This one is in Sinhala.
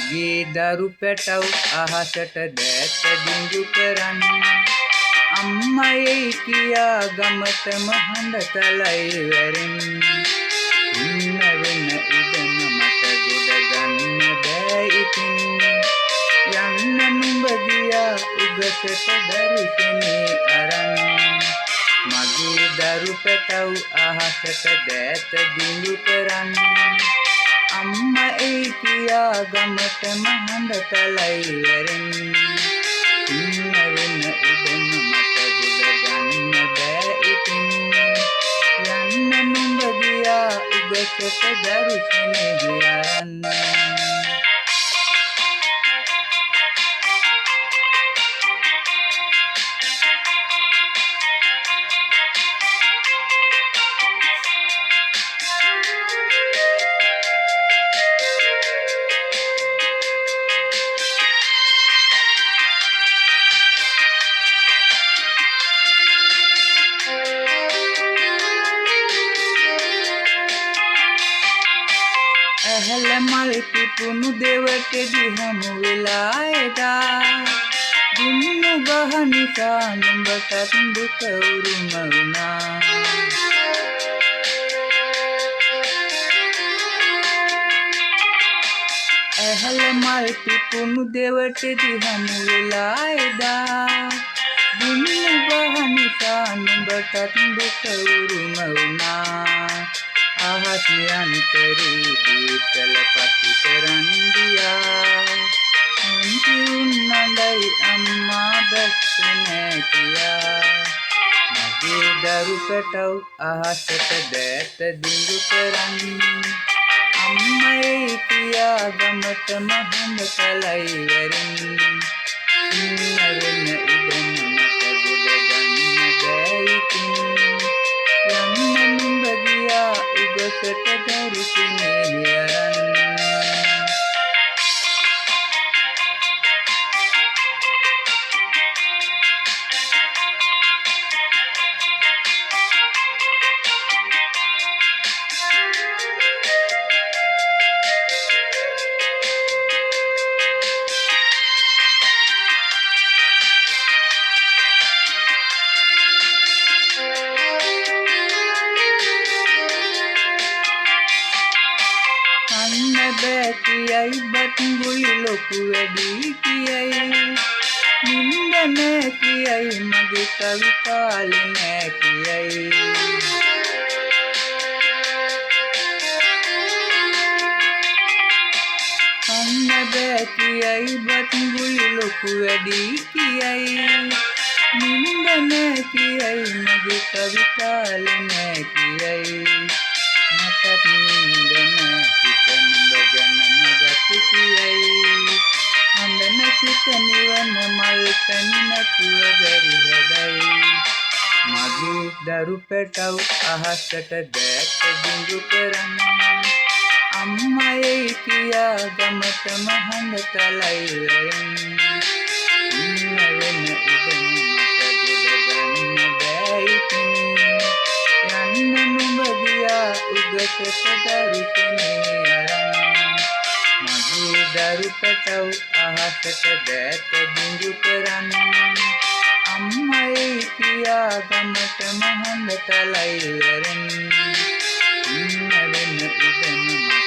මගේ දරු පැටව් අහසට දෑත දිඟු කරන් අම්මයි කියා ගමටම හඬ තලයි වැරෙන් ඉන්න වෙන ඉඩම මට ගොඩ ගන්න බෑ ඉතින් යන්න නුඹ ගියා උගසට දරුසනේ අරන් මගේ දරු පැටව් අහසට දෑත දිඟු කරන් අම්මා ඒ කියා ගමටම හඬ තලයි වැරෙන් ඉන්න වෙන ඉඩම මට ගොඩ ගන්න බෑ ඉතින් යන්න නුඹ ගියා උගසට දරුසනේ ගියන් ඇහැල මල් පිපුණු දෙවටෙදි හමු වෙලා එදා දුන්නු ගහ නිසා නුඹටත් දුක උරුම වුණා ඇහැල මල් පිපුණු දෙවටෙදි හමු වෙලා එදා දුන්නු ගහ නිසා නුඹටත් දුක උරුම වුණා ආහස් යන්තරේ දීතල පසු කරන් ගියා මුන්ති උන්නඳයි අම්මා දැස්ස නෑ කියා මගේ දරු පැටව් අහසට දෑත දිඟු කරන් අම්මයි කියා ගමටම හඬ තලයි වැරෙන් ඉන්න වෙන ඉඩම මට ගොඩ ගන්න බෑ ඉතින් යන්න නුඹ ගියා උගසට දරුසනේ අරන් බෑ කියයි බත් ගුලි ලොකු වැඩි කියයි නින්ද නෑ කියයි මගේ කවි කාලේ නෑ කියයි කන්න බෑ කියයි බත් ගුලි ලොකු වැඩි කියයි නින්ද නෑ කියයි මගේ කවි කාලේ නෑ කියයි මටත් නින්ද නෑ හඳන සිත නිවන මල් පැණි නැතුව බැරි හැඩයි මගේ දරු පැටව් අහසට දෑත දිඟු කරන් අම්මයි කියා ගමටම හඬ තලයි වැරෙන් ඉන්න වෙන ඉඩම මට ගොඩ ගන්න බෑ ඉතින් යන්න නුඹ ගියා උගසට දරුසනේ අරන් මගේ දරු පැටව් අහසට දෑත දිඟු කරන් අම්මයි කියා ගමටම හඬ තලයි වැරෙන් ඉන්න වෙන ඉඩම